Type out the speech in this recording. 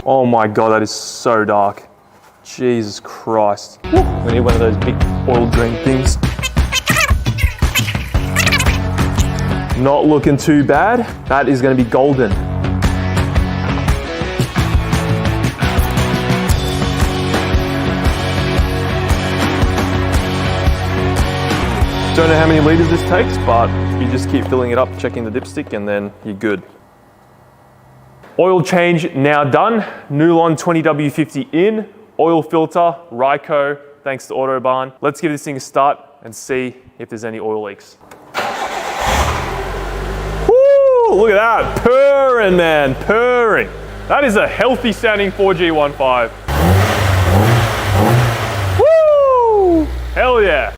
Oh my God, that is so dark. Jesus Christ. We need one of those big oil drain things. Not looking too bad. That is going to be golden. Don't know how many liters this takes, but you just keep filling it up, checking the dipstick, and then you're good. Oil change now done. Nulon 20W50 in, oil filter, Ryco, thanks to Autobahn. Let's give this thing a start and see if there's any oil leaks. Woo, look at that, purring, man, purring. That is a healthy sounding 4G15. Woo, hell yeah.